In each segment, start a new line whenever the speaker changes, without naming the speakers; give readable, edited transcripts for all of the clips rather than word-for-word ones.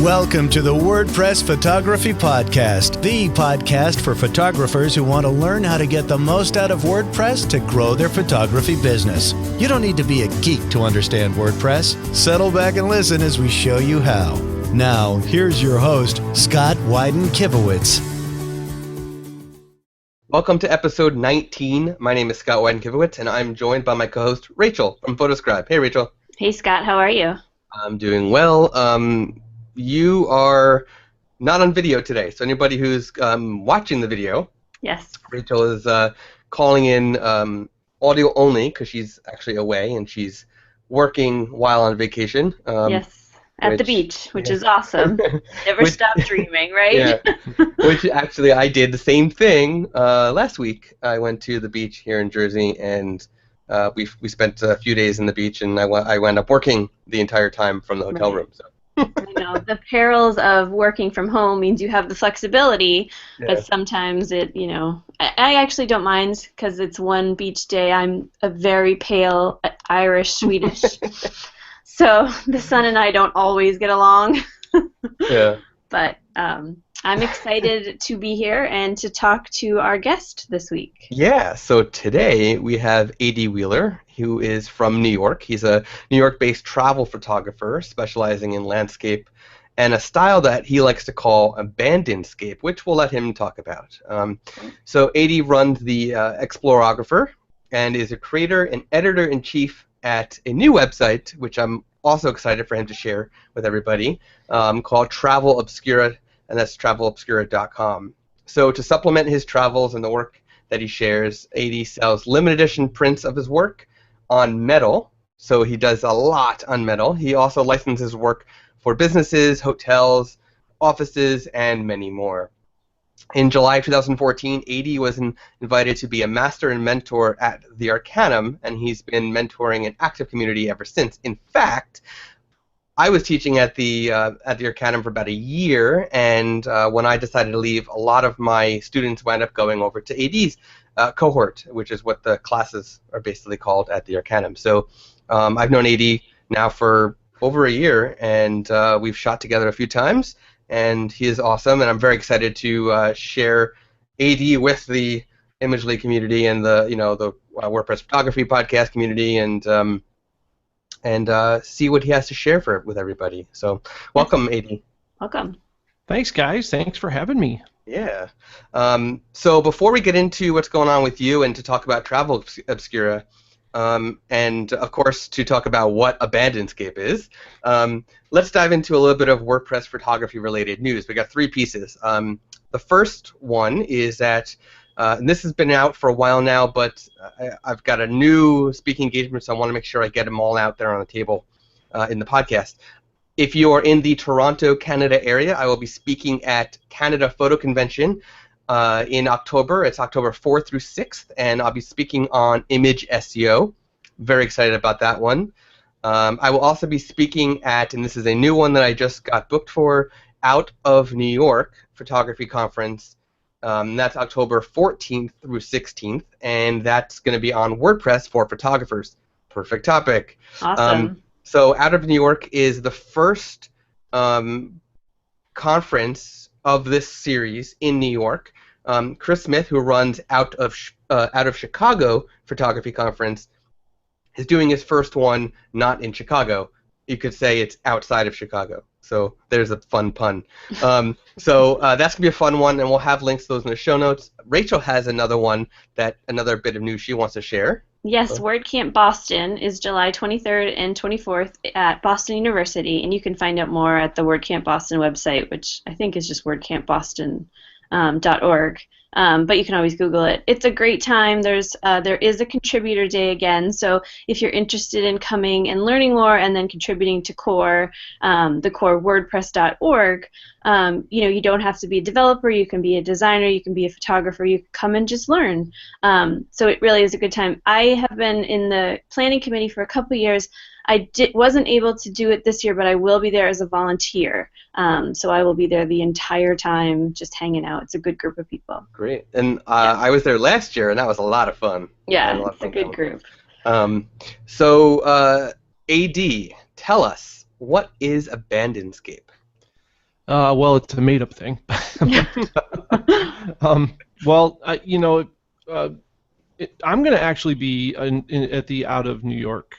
Welcome to the WordPress Photography Podcast, the podcast for photographers who want to learn how to get the most out of WordPress to grow their photography business. You don't need to be a geek to understand WordPress. Settle back and listen as we show you how. Now, here's your host, Scott Wyden-Kivowitz.
Welcome to episode 19. My name is Scott Wyden-Kivowitz, and I'm joined by my co-host, Rachel from Photoscribe. Hey, Rachel.
Hey, Scott. How are you?
I'm doing well. You are not on video today, so anybody who's watching the video,
yes,
Rachel is calling in audio only because she's actually away and she's working while on vacation.
Yes, at the beach, which is awesome. Never stop dreaming, right?
Yeah, which actually I did the same thing last week. I went to the beach here in Jersey, and we spent a few days in the beach, and I wound up working the entire time from the hotel room. So.
I know the perils of working from home means you have the flexibility, but sometimes I actually don't mind because it's one beach day. I'm a very pale Irish Swedish, so the sun and I don't always get along.
Yeah.
But I'm excited to be here and to talk to our guest this week.
Yeah, so today we have A.D. Wheeler, who is from New York. He's a New York-based travel photographer specializing in landscape and a style that he likes to call abandonscape, which we'll let him talk about. So A.D. runs TheExplorographer and is a creator and editor-in-chief at a new website, which I'm also excited for him to share with everybody, called Travel Obscura, and that's travelobscura.com. So to supplement his travels and the work that he shares, A.D. sells limited edition prints of his work on metal, so he does a lot on metal. He also licenses work for businesses, hotels, offices, and many more. In July 2014, A.D. was invited to be a master and mentor at the Arcanum, and he's been mentoring an active community ever since. In fact, I was teaching at the Arcanum for about a year, and when I decided to leave, a lot of my students wound up going over to A.D.'s cohort, which is what the classes are basically called at the Arcanum. So I've known A.D. now for over a year, and we've shot together a few times, and he is awesome, and I'm very excited to share A.D. with the Imagely community and the WordPress photography podcast community, and see what he has to share with everybody. So, welcome, A.D.
Welcome.
Thanks, guys. Thanks for having me.
Yeah. So before we get into what's going on with you and to talk about Travel Obscura, and of course to talk about what abandonscape is, let's dive into a little bit of WordPress photography-related news. We got three pieces. The first one is that and this has been out for a while now, but I've got a new speaking engagement, so I want to make sure I get them all out there on the table in the podcast. If you are in the Toronto, Canada area, I will be speaking at Canada Photo Convention in October. It's October 4th through 6th, and I'll be speaking on image SEO. Very excited about that one. I will also be speaking at, and this is a new one that I just got booked for, Out of New York Photography Conference. That's October 14th through 16th, and that's going to be on WordPress for photographers. Perfect topic.
Awesome.
So Out of New York is the first conference of this series in New York. Chris Smith, who runs Out of Chicago Photography Conference, is doing his first one not in Chicago. You could say it's outside of Chicago. So there's a fun pun. So that's going to be a fun one, and we'll have links to those in the show notes. Rachel has another bit of news she wants to share.
Yes, WordCamp Boston is July 23rd and 24th at Boston University, and you can find out more at the WordCamp Boston website, which I think is just wordcampboston.org. But you can always Google it. It's a great time. There is a contributor day again, so if you're interested in coming and learning more and then contributing to core, the core wordpress.org, you don't have to be a developer. You can be a designer. You can be a photographer. You can come and just learn. So it really is a good time. I have been in the planning committee for a couple years. I wasn't able to do it this year, but I will be there as a volunteer. So I will be there the entire time just hanging out. It's a good group of people.
Great. And I was there last year, and that was a lot of fun.
Yeah, it's a good group.
So, AD, tell us, what is abandonscape?
Well, it's a made-up thing. Well, uh, I'm going to actually be at the Out of New York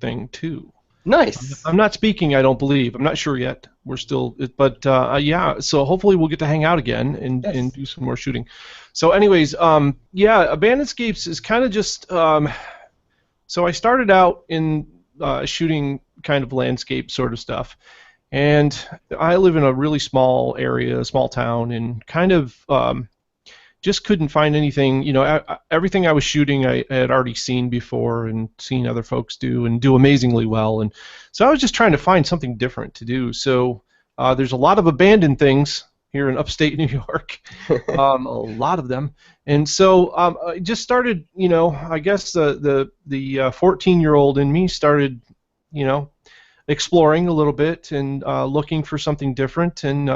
thing too.
Nice.
I'm not speaking, I don't believe. I'm not sure yet. We're still, but yeah. So hopefully we'll get to hang out again and
Yes.
do some more shooting. So, anyways, yeah, Abandonscapes is kind of just. So I started out in shooting kind of landscape sort of stuff, and I live in a really small area, a small town, and kind of just couldn't find anything. Everything I was shooting, I had already seen before and seen other folks do and do amazingly well. And so I was just trying to find something different to do. So there's a lot of abandoned things here in upstate New York, a lot of them. And so I just started, I guess the 14-year-old in me started, exploring a little bit and looking for something different. And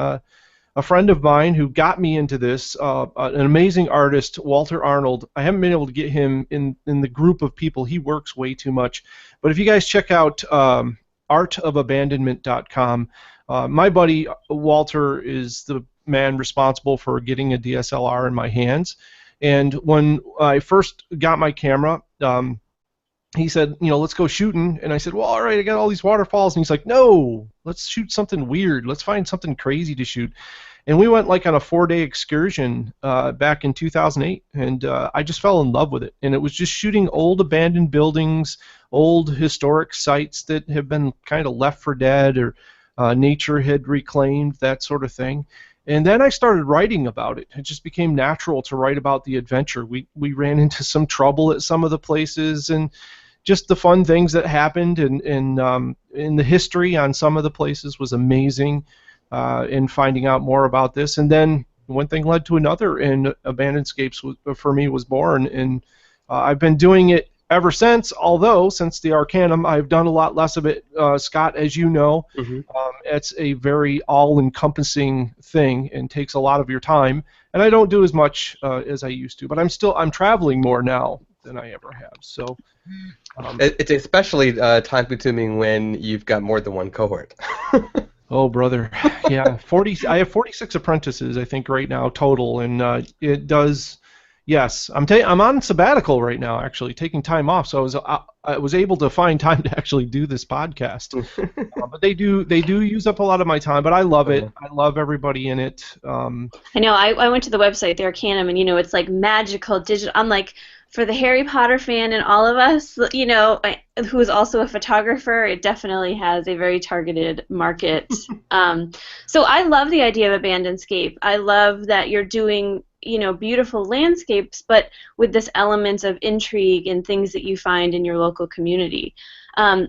a friend of mine who got me into this, an amazing artist, Walter Arnold. I haven't been able to get him in the group of people. He works way too much. But if you guys check out artofabandonment.com, my buddy Walter is the man responsible for getting a DSLR in my hands. And when I first got my camera, he said, let's go shooting. And I said, well, all right, I got all these waterfalls. And he's like, no, let's shoot something weird. Let's find something crazy to shoot. And we went like on a 4-day excursion back in 2008, and I just fell in love with it. And it was just shooting old abandoned buildings, old historic sites that have been kind of left for dead or nature had reclaimed, that sort of thing. And then I started writing about it. It just became natural to write about the adventure. We ran into some trouble at some of the places, and just the fun things that happened, and in the history on some of the places was amazing. In finding out more about this, and then one thing led to another, and Abandonscapes for me was born, and I've been doing it ever since. Although since the Arcanum, I've done a lot less of it. Scott, as you know, it's a very all-encompassing thing and takes a lot of your time, and I don't do as much as I used to. But I'm traveling more now than I ever have. So
It's especially time-consuming when you've got more than one cohort.
Oh, brother, yeah, I have 46 apprentices, I think, right now total, and it does. Yes, I'm on sabbatical right now, actually, taking time off, so I was able to find time to actually do this podcast. But they do use up a lot of my time, but I love it. I love everybody in it.
I know. I went to the website, the Arcanum, and it's like magical digital. I'm like, for the Harry Potter fan and all of us, who is also a photographer, it definitely has a very targeted market. So I love the idea of Abandonscape. I love that you're doing, beautiful landscapes, but with this element of intrigue and things that you find in your local community.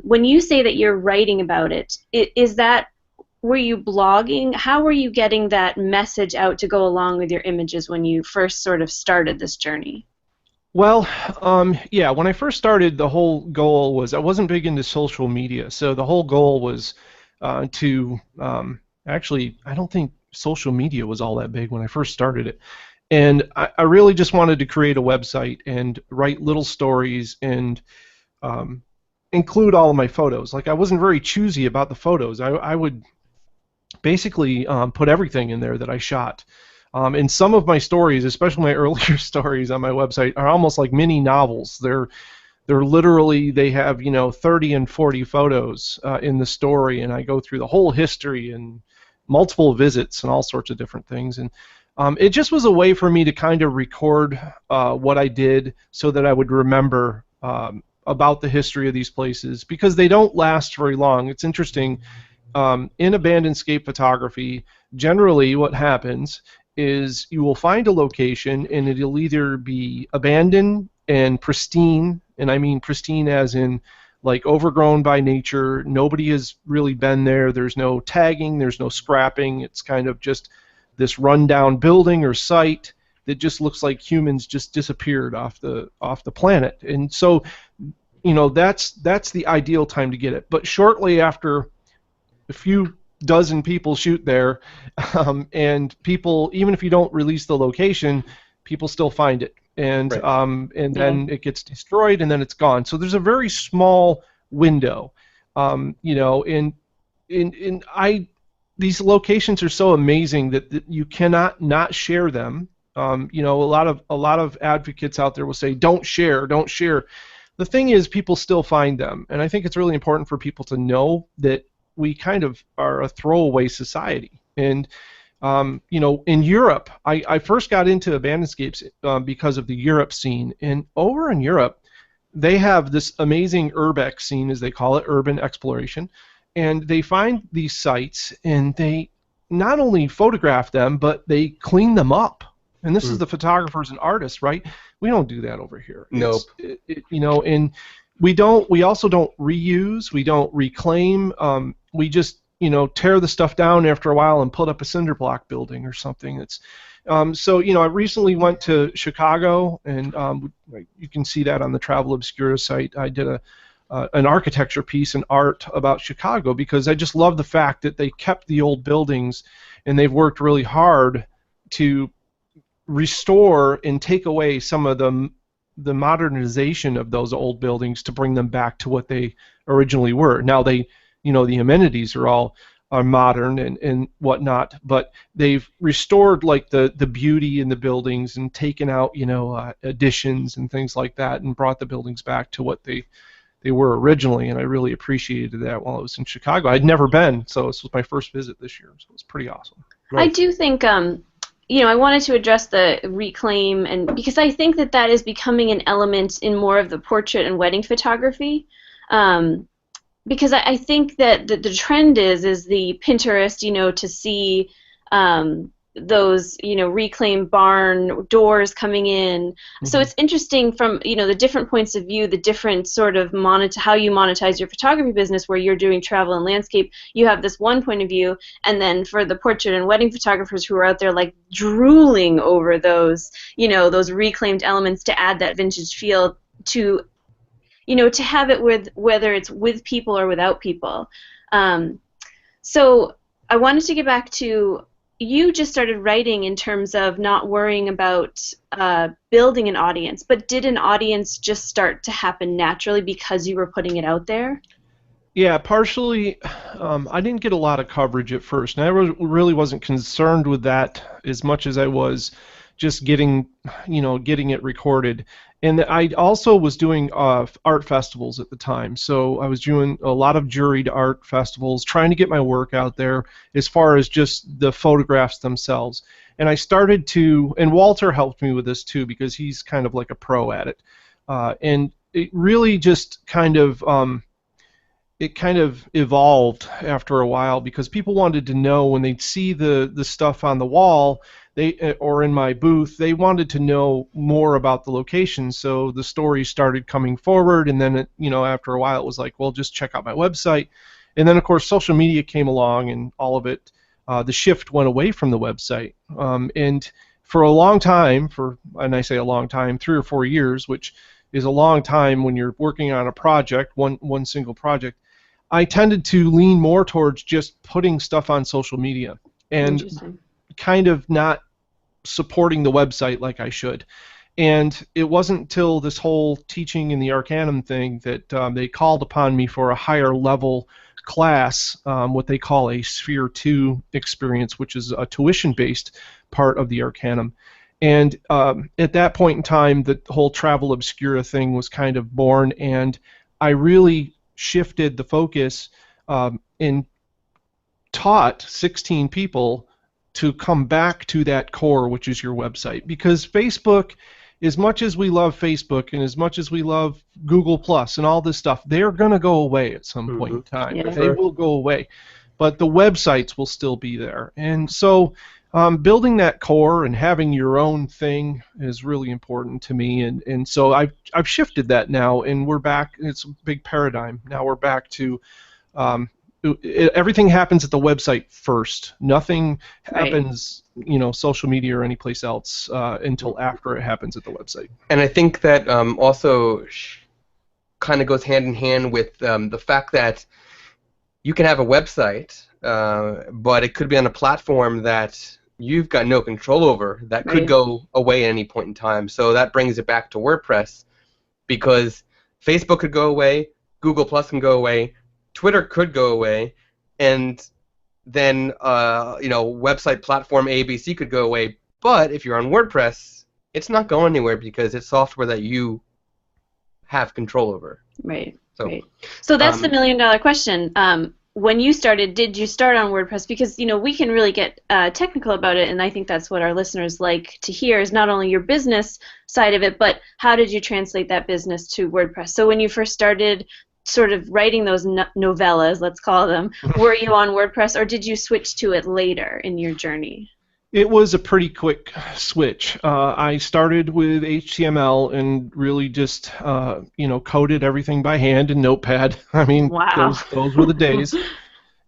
When you say that you're writing about it, were you blogging? How were you getting that message out to go along with your images when you first sort of started this journey?
Well, yeah, when I first started, the whole goal was I wasn't big into social media, so the whole goal was to actually, I don't think social media was all that big when I first started it. And I really just wanted to create a website and write little stories and include all of my photos. Like, I wasn't very choosy about the photos. I would basically put everything in there that I shot. And some of my stories, especially my earlier stories on my website, are almost like mini novels. They're literally, they have 30 and 40 photos in the story, and I go through the whole history and multiple visits and all sorts of different things. And it just was a way for me to kind of record what I did so that I would remember about the history of these places, because they don't last very long. It's interesting. In Abandonscape photography, generally what happens is you will find a location and it'll either be abandoned and pristine, and I mean pristine as in like overgrown by nature, nobody has really been there, there's no tagging, there's no scrapping, it's kind of just this rundown building or site that just looks like humans just disappeared off the planet. And so, that's the ideal time to get it. But shortly after a few dozen people shoot there, and people, even if you don't release the location, people still find it, and right. And then it gets destroyed, and then it's gone. So there's a very small window, and I these locations are so amazing that you cannot not share them. You know, a lot of advocates out there will say, don't share, don't share. The thing is, people still find them, and I think it's really important for people to know that we kind of are a throwaway society. And you know, in Europe, I first got into abandscapes because of the Europe scene, and over in Europe, they have this amazing urbex scene, as they call it, urban exploration, and they find these sites, and they not only photograph them, but they clean them up. And this is the photographers and artists, right? We don't do that over here.
Nope.
You know, and we also don't reuse, we don't reclaim. We just, you know, tear the stuff down after a while and put up a cinder block building or something. It's so, you know, I recently went to Chicago, and you can see that on the Travel Obscura site. I did an architecture piece, an art about Chicago, because I just love the fact that they kept the old buildings, and they've worked really hard to restore and take away some of the modernization of those old buildings to bring them back to what they originally were. Now they, you know, the amenities are modern and whatnot, but they've restored like the beauty in the buildings and taken out, you know, additions and things like that, and brought the buildings back to what they were originally. And I really appreciated that while I was in Chicago. I'd never been, so this was my first visit this year, so it was pretty awesome.
I do think you know, I wanted to address the reclaim, and because I think that is becoming an element in more of the portrait and wedding photography. Because I think that the trend is the Pinterest, you know, to see those, you know, reclaimed barn doors coming in. Mm-hmm. So it's interesting from, you know, the different points of view, the different sort of how you monetize your photography business, where you're doing travel and landscape. You have this one point of view, and then for the portrait and wedding photographers who are out there like drooling over those, you know, those reclaimed elements to add that vintage feel to, you know, to have it with, whether it's with people or without people. So I wanted to get back to, you just started writing in terms of not worrying about building an audience, but did an audience just start to happen naturally because you were putting it out there?
Yeah, partially. I didn't get a lot of coverage at first, and I really wasn't concerned with that as much as I was just getting it recorded. And I also was doing art festivals at the time, so I was doing a lot of juried art festivals, trying to get my work out there as far as just the photographs themselves. And I started to, and Walter helped me with this too, because he's kind of like a pro at it. And it really just kind of evolved after a while, because people wanted to know when they'd see the stuff on the wall, or in my booth, they wanted to know more about the location. So the stories started coming forward, and then after a while it was like, well, just check out my website. And then of course social media came along, and all of it, the shift went away from the website. And for a long time, and I say a long time, 3 or 4 years, which is a long time when you're working on a project, one single project, I tended to lean more towards just putting stuff on social media and kind of not supporting the website like I should. And it wasn't until this whole teaching in the Arcanum thing that they called upon me for a higher level class, what they call a Sphere 2 experience, which is a tuition-based part of the Arcanum. And at that point in time, the whole Travel Obscura thing was kind of born, and I really shifted the focus and taught 16 people to come back to that core, which is your website. Because Facebook, as much as we love Facebook and as much as we love Google Plus and all this stuff, they're going to go away at some point in time. Yeah. They will go away. But the websites will still be there. And so building that core and having your own thing is really important to me. And so I've shifted that now, and we're back. It's a big paradigm. Now we're back to everything happens at the website first. Nothing happens, social media or any place else until after it happens at the website.
And I think that also kind of goes hand in hand with the fact that you can have a website, but it could be on a platform that you've got no control over, that could go away at any point in time. So that brings it back to WordPress, because Facebook could go away, Google Plus can go away, Twitter could go away, and then website platform ABC could go away. But if you're on WordPress, it's not going anywhere because it's software that you have control over.
Right.
So,
right. So that's the $1,000,000 question. When you started, did you start on WordPress? Because we can really get technical about it, and I think that's what our listeners like to hear is not only your business side of it, but how did you translate that business to WordPress? So when you first started sort of writing those novellas, let's call them, were you on WordPress, or did you switch to it later in your journey?
It was a pretty quick switch. I started with HTML and really just, coded everything by hand in Notepad. I mean,
wow.
those were the days.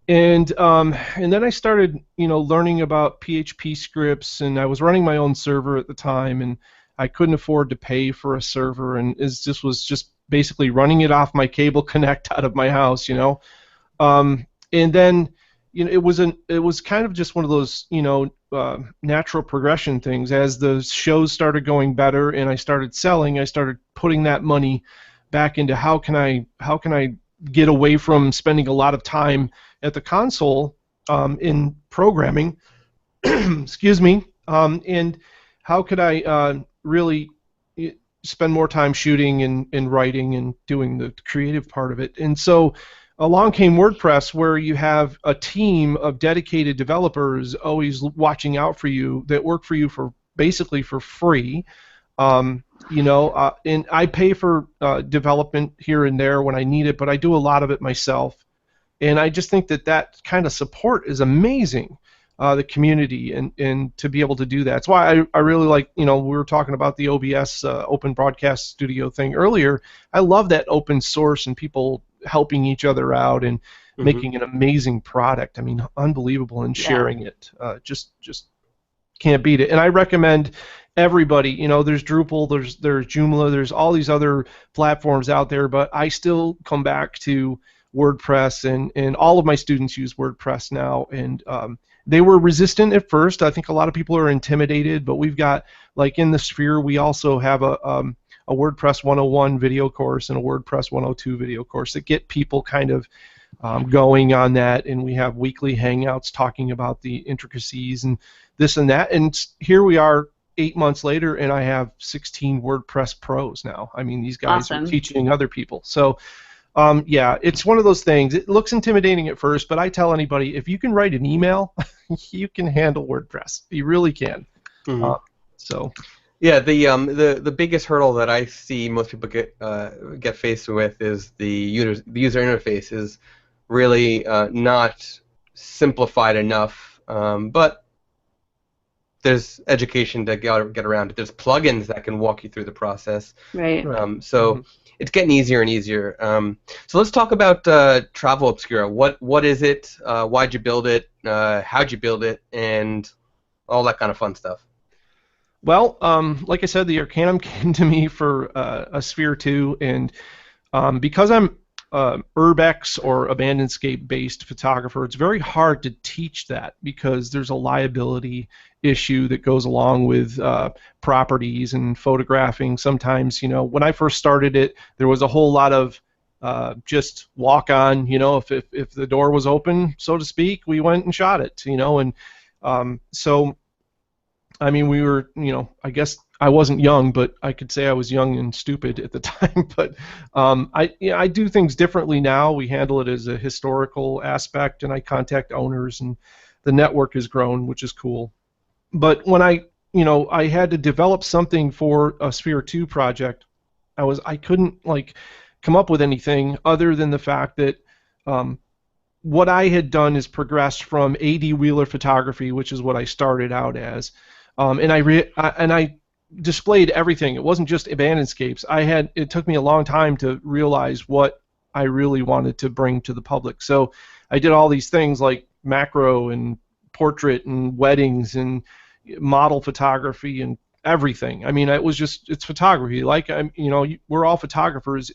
And then I started, learning about PHP scripts, and I was running my own server at the time, and I couldn't afford to pay for a server, and was just basically running it off my cable connect out of my house, and then. It was kind of just one of those natural progression things. As the shows started going better and I started selling, I started putting that money back into how can I get away from spending a lot of time at the console in programming, excuse me, and how could I really spend more time shooting and writing and doing the creative part of it. And so along came WordPress, where you have a team of dedicated developers always watching out for you that work for you for basically for free. And I pay for development here and there when I need it, but I do a lot of it myself. And I just think that kind of support is amazing, the community, and to be able to do that. That's why I really like, we were talking about the OBS Open Broadcast Studio thing earlier. I love that open source and people helping each other out and making an amazing product. I mean, unbelievable, and sharing it. Just can't beat it. And I recommend everybody, there's Drupal, there's Joomla, there's all these other platforms out there, but I still come back to WordPress, and all of my students use WordPress now, and they were resistant at first. I think a lot of people are intimidated, but we've got, like in the Sphere, we also have a WordPress 101 video course and a WordPress 102 video course that get people kind of going on that, and we have weekly hangouts talking about the intricacies and this and that. And here we are 8 months later, and I have 16 WordPress pros now. I mean, these guys are teaching other people. So it's one of those things. It looks intimidating at first, but I tell anybody, if you can write an email, you can handle WordPress. You really can.
Yeah, the biggest hurdle that I see most people get faced with is the user interface is really not simplified enough. But there's education to get around it. There's plugins that can walk you through the process.
Right.
It's getting easier and easier. So let's talk about Travel Obscura. What is it? Why'd you build it? How'd you build it? And all that kind of fun stuff.
Well, like I said, the Arcanum came to me for a Sphere 2, and because I'm Urbex or Abandonscape based photographer, it's very hard to teach that because there's a liability issue that goes along with properties and photographing. Sometimes, when I first started it, there was a whole lot of just walk on, if the door was open, so to speak, we went and shot it, and so I mean, we were, I guess I wasn't young, but I could say I was young and stupid at the time. But I do things differently now. We handle it as a historical aspect, and I contact owners, and the network has grown, which is cool. But when I had to develop something for a Sphere 2 project, I couldn't come up with anything other than the fact that what I had done is progressed from A.D. Wheeler photography, which is what I started out as. And I displayed everything. It wasn't just abandonscapes. It took me a long time to realize what I really wanted to bring to the public. So I did all these things like macro and portrait and weddings and model photography and everything. I mean, it's photography. We're all photographers.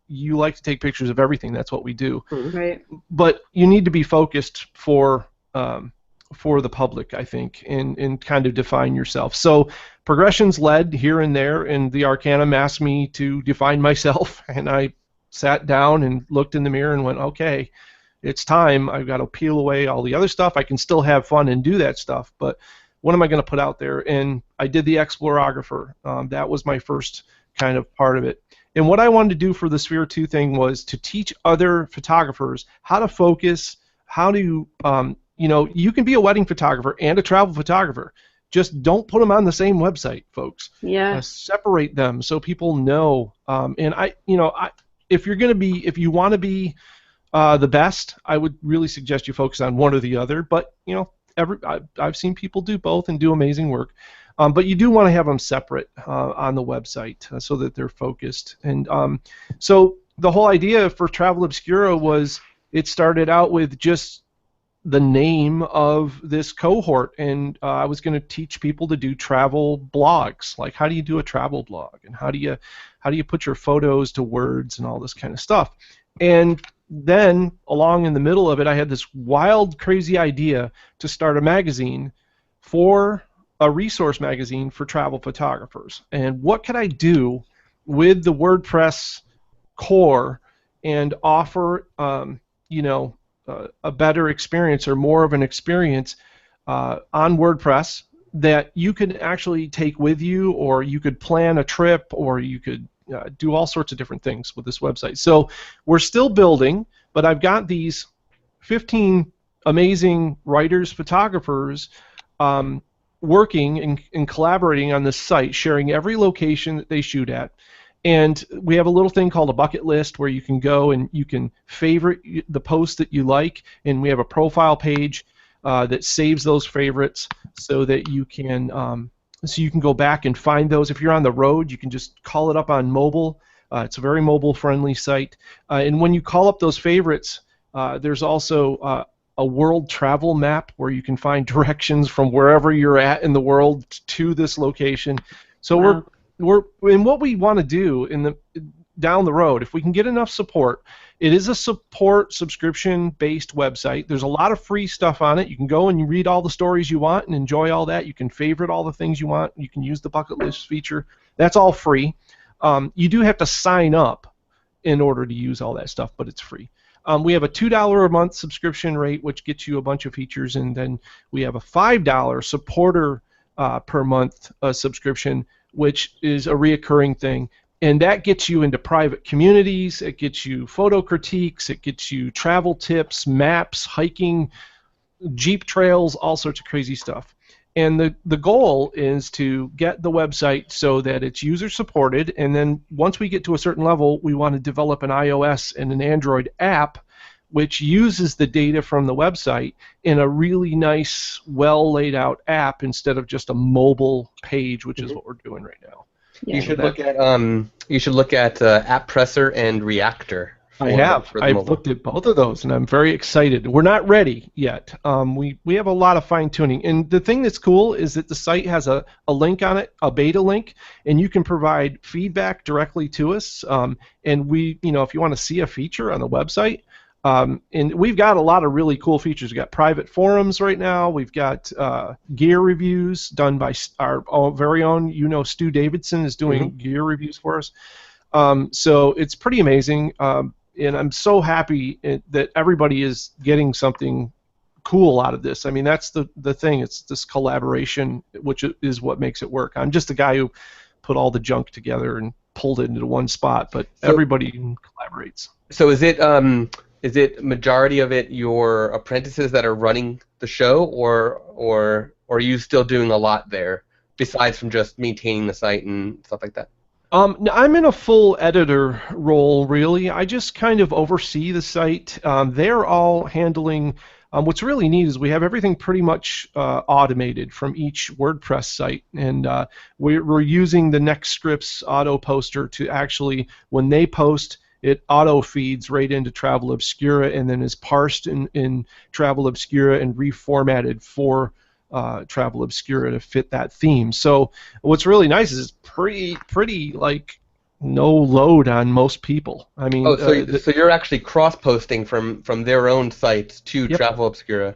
You like to take pictures of everything. That's what we do.
Right.
But you need to be focused for the public, I think, and kind of define yourself. So progressions led here and there, and the Arcanum asked me to define myself, and I sat down and looked in the mirror and went, okay, it's time. I've got to peel away all the other stuff. I can still have fun and do that stuff, but what am I going to put out there? And I did the Explorographer. That was my first kind of part of it. And what I wanted to do for the Sphere 2 thing was to teach other photographers how to focus, how to, you know, you can be a wedding photographer and a travel photographer. Just don't put them on the same website, folks.
Yeah.
Separate them so people know. And if you want to be the best, I would really suggest you focus on one or the other. But you know, I've seen people do both and do amazing work. But you do want to have them separate on the website so that they're focused. And so the whole idea for Travel Obscura was it started out with just the name of this cohort, and I was going to teach people to do travel blogs. Like, how do you do a travel blog, and how do you put your photos to words and all this kind of stuff. And then along in the middle of it, I had this wild, crazy idea to start a magazine, a resource magazine for travel photographers. And what could I do with the WordPress core and offer, a better experience or more of an experience on WordPress that you could actually take with you, or you could plan a trip, or you could do all sorts of different things with this website. So we're still building, but I've got these 15 amazing writers, photographers working and collaborating on this site, sharing every location that they shoot at. And we have a little thing called a bucket list where you can go and you can favorite the post that you like, and we have a profile page that saves those favorites so that you can go back and find those. If you're on the road, you can just call it up on mobile. It's a very mobile-friendly site. And when you call up those favorites, there's also a world travel map where you can find directions from wherever you're at in the world to this location. So
Wow.
And what we want to do down the road, if we can get enough support, it is a subscription-based website. There's a lot of free stuff on it. You can go and you read all the stories you want and enjoy all that. You can favorite all the things you want. You can use the bucket list feature. That's all free. You do have to sign up in order to use all that stuff, but it's free. We have a $2 a month subscription rate, which gets you a bunch of features, and then we have a $5 supporter per month subscription, which is a reoccurring thing. And that gets you into private communities, it gets you photo critiques, it gets you travel tips, maps, hiking, Jeep trails, all sorts of crazy stuff. And the goal is to get the website so that it's user supported, and then once we get to a certain level, we want to develop an iOS and an Android app which uses the data from the website in a really nice, well laid out app instead of just a mobile page, which is what we're doing right now.
Yeah.
You should look at AppPresser and Reactor.
I've looked at both of those, and I'm very excited. We're not ready yet. We have a lot of fine tuning, and the thing that's cool is that the site has a link on it, a beta link, and you can provide feedback directly to us. And we, if you want to see a feature on the website, and we've got a lot of really cool features. We've got private forums right now. We've got gear reviews done by our very own, Stu Davidson is doing gear reviews for us. So it's pretty amazing, and I'm so happy that everybody is getting something cool out of this. I mean, that's the thing. It's this collaboration, which is what makes it work. I'm just the guy who put all the junk together and pulled it into one spot, but everybody collaborates.
So is it majority of it your apprentices that are running the show, or are you still doing a lot there besides from just maintaining the site and stuff like that?
I'm in a full editor role, really. I just kind of oversee the site. They're all handling. What's really neat is we have everything pretty much automated from each WordPress site, and we're using the NextScripts auto poster to actually, when they post, it auto feeds right into Travel Obscura and then is parsed in Travel Obscura and reformatted for Travel Obscura to fit that theme. So what's really nice is it's pretty like no load on most people. I mean,
so you're actually cross-posting from their own sites to Travel Obscura,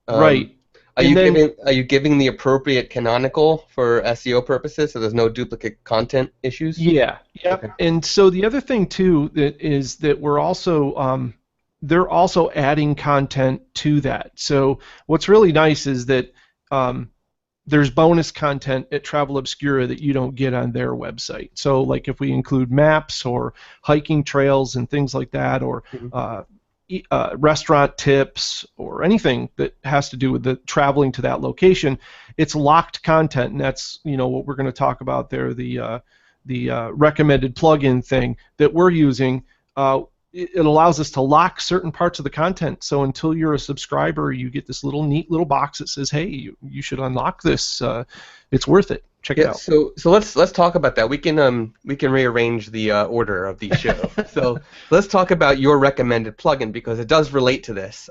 right?
Are you giving the appropriate canonical for SEO purposes, so there's no duplicate content issues?
Yeah.
Okay.
And so the other thing too is that we're also they're also adding content to that. So what's really nice is that there's bonus content at Travel Obscura that you don't get on their website. So like if we include maps or hiking trails and things like that, or restaurant tips or anything that has to do with the traveling to that location, it's locked content, and that's what we're going to talk about there, the recommended plugin thing that we're using. It allows us to lock certain parts of the content. So until you're a subscriber, you get this neat little box that says, "Hey, you should unlock this. It's worth it. Check it out."
So let's talk about that. We can rearrange the order of the show. So let's talk about your recommended plugin, because it does relate to this.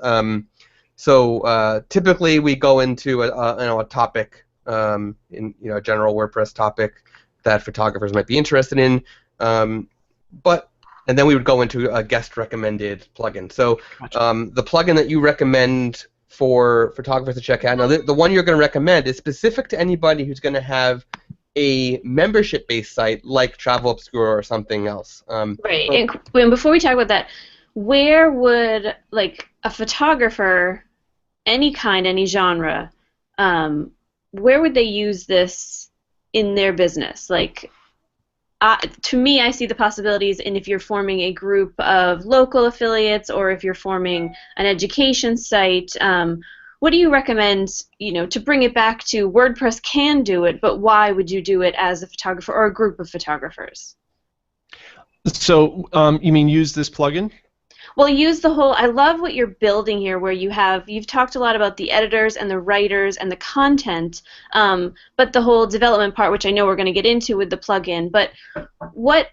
Typically we go into a topic, in a general WordPress topic that photographers might be interested in, and then we would go into a guest recommended plugin. So the plugin that you recommend for photographers to check out, now the one you're going to recommend is specific to anybody who's going to have a membership-based site like Travel Obscura or something else.
Right. And before we talk about that, where would a photographer, any kind, any genre, where would they use this in their business? To me, I see the possibilities in if you're forming a group of local affiliates, or if you're forming an education site. What do you recommend, to bring it back to WordPress can do it, but why would you do it as a photographer or a group of photographers?
So you mean use this plugin?
Well, use the whole. I love what you're building here, where you've talked a lot about the editors and the writers and the content, but the whole development part, which I know we're going to get into with the plugin. But what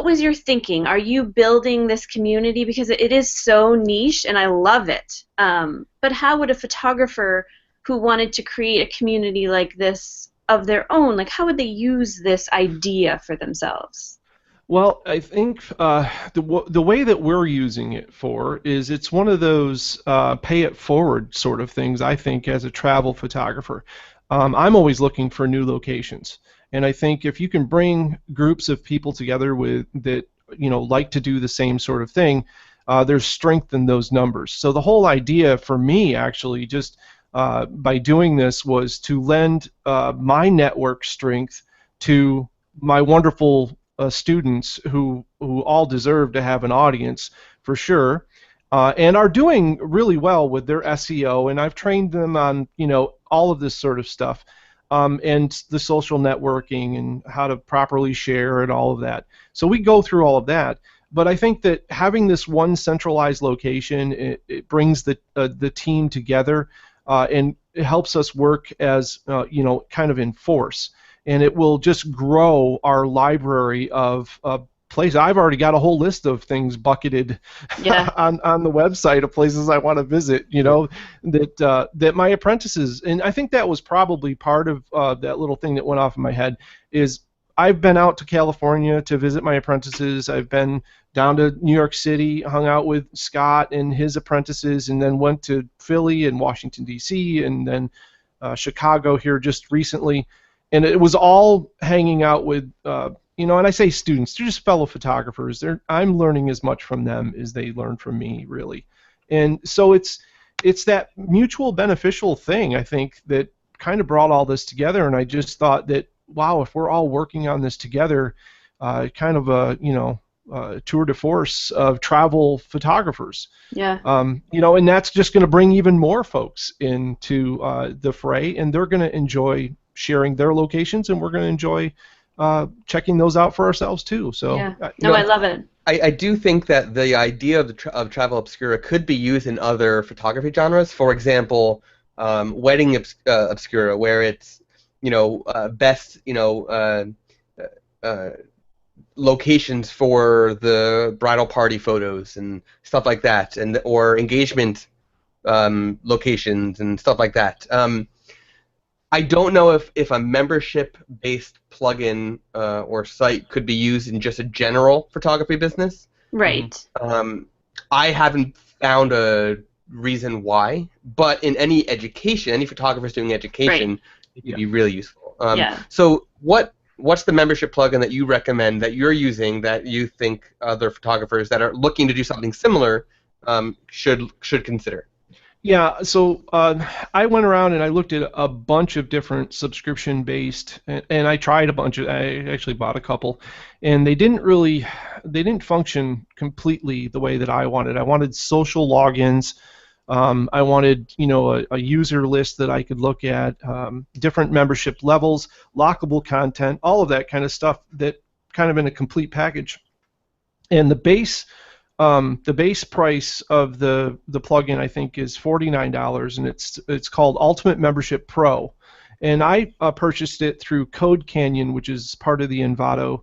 was your thinking? Are you building this community, because it is so niche and I love it? But how would a photographer who wanted to create a community like this of their own, how would they use this idea for themselves?
Well, I think the way that we're using it for is it's one of those pay it forward sort of things, I think, as a travel photographer. I'm always looking for new locations, and I think if you can bring groups of people together that like to do the same sort of thing, there's strength in those numbers. So the whole idea for me, actually, just by doing this, was to lend my network strength to my wonderful students who all deserve to have an audience for sure, and are doing really well with their SEO, and I've trained them on all of this sort of stuff, and the social networking and how to properly share and all of that. So we go through all of that, but I think that having this one centralized location, it brings the team together, and it helps us work as kind of in force. And it will just grow our library of places. I've already got a whole list of things bucketed on the website of places I want to visit, that my apprentices, and I think that was probably part of that little thing that went off in my head, is I've been out to California to visit my apprentices. I've been down to New York City, hung out with Scott and his apprentices, and then went to Philly and Washington, D.C., and then Chicago here just recently. And it was all hanging out with, and I say students, they're just fellow photographers. I'm learning as much from them as they learn from me, really. And so it's that mutual beneficial thing, I think, that kind of brought all this together. And I just thought that, wow, if we're all working on this together, kind of a tour de force of travel photographers. Yeah. And that's just going to bring even more folks into the fray, and they're going to enjoy sharing their locations, and we're going to enjoy checking those out for ourselves too. So
I love it.
I do think that the idea of Travel Obscura could be used in other photography genres. For example, Wedding Obscura, where it's best locations for the bridal party photos and stuff like that, or engagement locations and stuff like that. I don't know if a membership-based plugin or site could be used in just a general photography business.
Right.
I haven't found a reason why, but in any photographers doing education, it could be really useful. So what's the membership plugin that you recommend that you're using that you think other photographers that are looking to do something similar should consider?
Yeah, so I went around and I looked at a bunch of different subscription-based, and I tried a bunch of. I actually bought a couple, and they didn't function completely the way that I wanted. I wanted social logins. I wanted, a user list that I could look at, different membership levels, lockable content, all of that kind of stuff that kind of in a complete package. And the base price of the plugin, I think, is $49, and it's called Ultimate Membership Pro. And I purchased it through Code Canyon, which is part of the Envato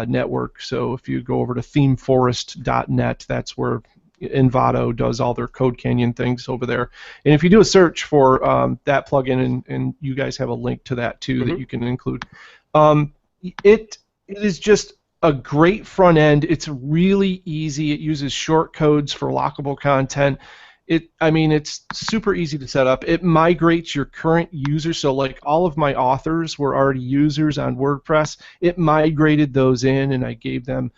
network. So if you go over to themeforest.net, that's where Envato does all their Code Canyon things over there. And if you do a search for that plugin, and you guys have a link to that too that you can include, it is just a great front end. It's really easy. It uses short codes for lockable content. It's super easy to set up. It migrates your current users. So like all of my authors were already users on WordPress. It migrated those in, and I gave them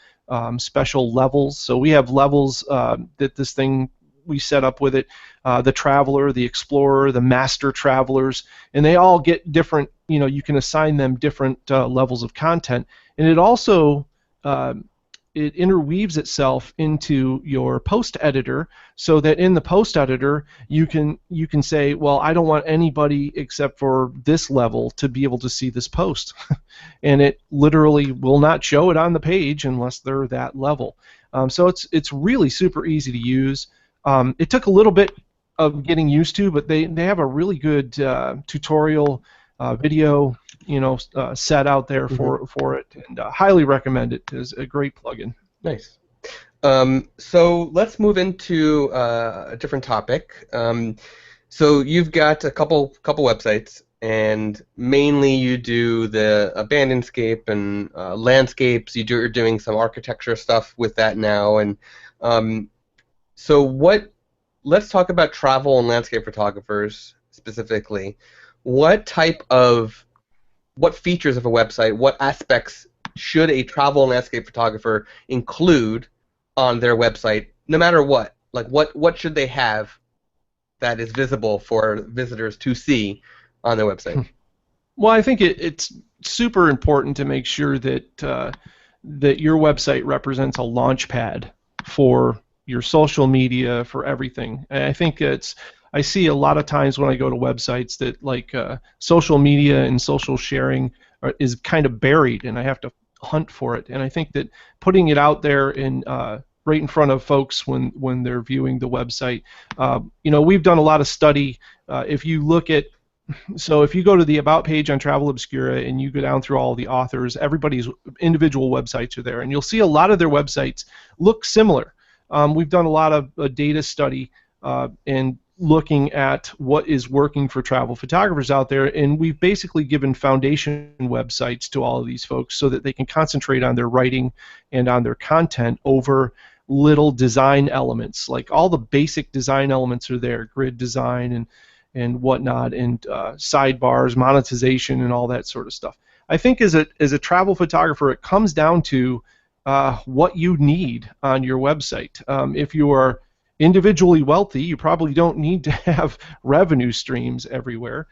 special levels. So we have levels that this thing we set up with it. The Traveler, the Explorer, the Master Travelers, and they all get different, you can assign them different levels of content. And it also it interweaves itself into your post editor, so that in the post editor you can say, well, I don't want anybody except for this level to be able to see this post, and it literally will not show it on the page unless they're that level. So it's really super easy to use. It took a little bit of getting used to, but they have a really good tutorial video set out there for it, and highly recommend it. It's a great plugin.
Nice. So let's move into a different topic. So you've got a couple websites, and mainly you do the abandonscape and landscapes. You're doing some architecture stuff with that now, and let's talk about travel and landscape photographers specifically. What features of a website, what aspects should a travel and landscape photographer include on their website, no matter what? Like, what should they have that is visible for visitors to see on their website?
Well, I think it's super important to make sure that that your website represents a launch pad for your social media, for everything. And I think I see a lot of times when I go to websites that social media and social sharing is kind of buried, and I have to hunt for it. And I think that putting it out there right in front of folks when they're viewing the website, we've done a lot of study. If you go to the About page on Travel Obscura and you go down through all the authors, everybody's individual websites are there, and you'll see a lot of their websites look similar. We've done a lot of data study and looking at what is working for travel photographers out there, and we've basically given foundation websites to all of these folks so that they can concentrate on their writing and on their content over little design elements. Like all the basic design elements are there, grid design and whatnot, and sidebars, monetization, and all that sort of stuff. I think as a travel photographer, it comes down to what you need on your website. If you are individually wealthy, you probably don't need to have revenue streams everywhere.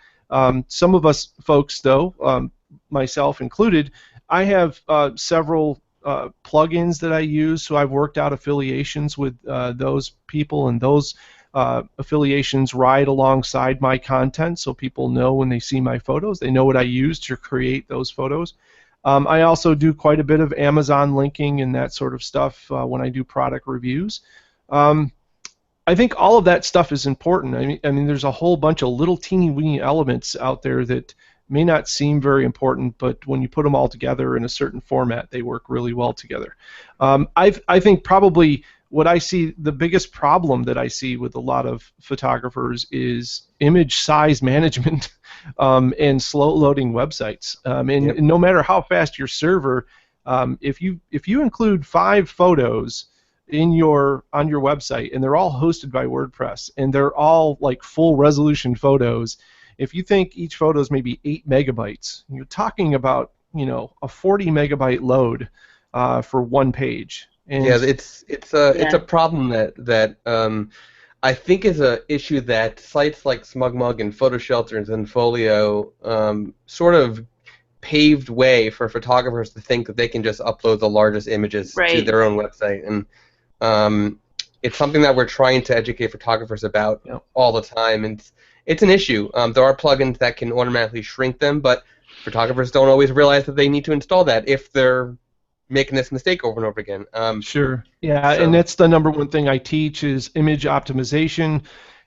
Some of us folks, though, myself included, I have several plugins that I use, so I've worked out affiliations with those people, and those affiliations ride alongside my content, so people know when they see my photos, they know what I use to create those photos. I also do quite a bit of Amazon linking and that sort of stuff when I do product reviews. I think all of that stuff is important. I mean, there's a whole bunch of little teeny-weeny elements out there that may not seem very important, but when you put them all together in a certain format, they work really well together. I think probably what I see, the biggest problem that I see with a lot of photographers is image size management and slow-loading websites. And no matter how fast your server, if you include 5 photos on your website, and they're all hosted by WordPress, and they're all like full resolution photos, if you think each photo is maybe 8 megabytes, you're talking about a 40 megabyte load for one page. And
Yeah, it's a problem that I think is a issue that sites like SmugMug and PhotoShelter and Zenfolio sort of paved way for photographers to think that they can just upload the largest images to
Right.
their own website, and it's something that we're trying to educate photographers about
Yep.
all the time, and it's an issue. There are plugins that can automatically shrink them, but photographers don't always realize that they need to install that if they're making this mistake over and over again.
Sure. Yeah,
So-
and that's the number one thing I teach is image optimization.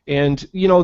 And you know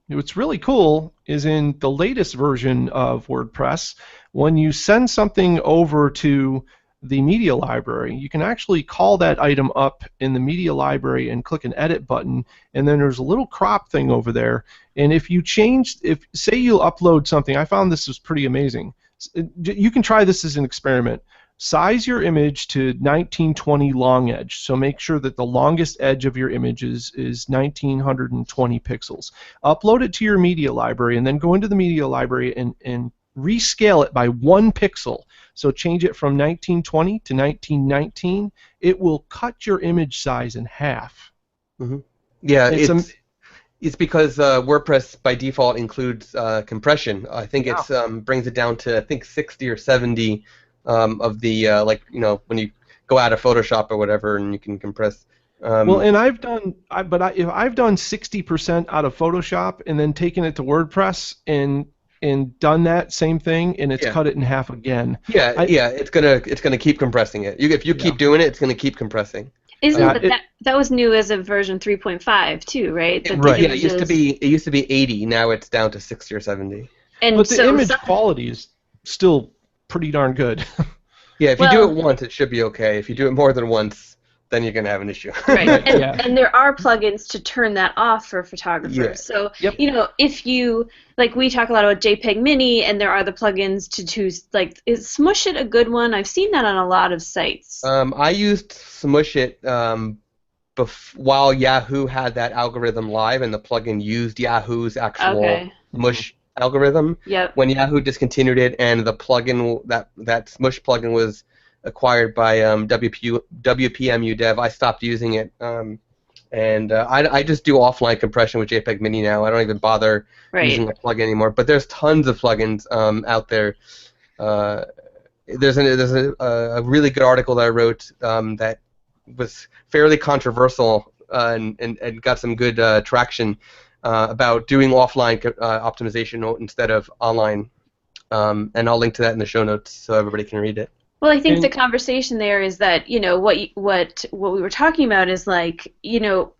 what's really cool is in the latest version of WordPress, when you send something over to the media library, you can actually call that item up in the media library and click an edit button, and then there's a little crop thing over there. And if say you upload something, I found this was pretty amazing. You can try this as an experiment. Size your image to 1920 long edge, so make sure that the longest edge of your image is 1920 pixels. Upload it to your media library, and then go into the media library and rescale it by 1 pixel. So change it from 1920 to 1919. It will cut your image size in half.
Mm-hmm. Yeah, it's because WordPress by default includes compression. I think it's brings it down to 60 or 70 of the when you go out of Photoshop or whatever, and you can compress.
Well, and I've done 60% out of Photoshop and then taken it to WordPress and done that same thing, and it's cut it in half again.
It's gonna keep compressing it. If you keep doing it, it's gonna keep compressing.
That was new as of version 3.5 too, right?
Right.
Yeah, it used to be 80. Now it's down to 60 or 70.
But the image quality is still pretty darn good.
Yeah, if you do it once, it should be okay. If you do it more than once, then you're going to have an issue.
Right, and there are plugins to turn that off for photographers.
Yeah.
So, if you, like, we talk a lot about JPEG Mini, and there are the plugins to choose, like, is Smush It a good one? I've seen that on a lot of sites.
I used Smush It while Yahoo had that algorithm live, and the plugin used Yahoo's actual Smush algorithm.
Yep.
When Yahoo discontinued it, and the plugin that Smush plugin was acquired by WPMU Dev, I stopped using it, and I just do offline compression with JPEG Mini now. I don't even bother using the plugin anymore. But there's tons of plugins out there. There's a really good article that I wrote that was fairly controversial and got some good traction about doing offline optimization instead of online, and I'll link to that in the show notes so everybody can read it.
Well, I think the conversation there is that, what we were talking about is, like,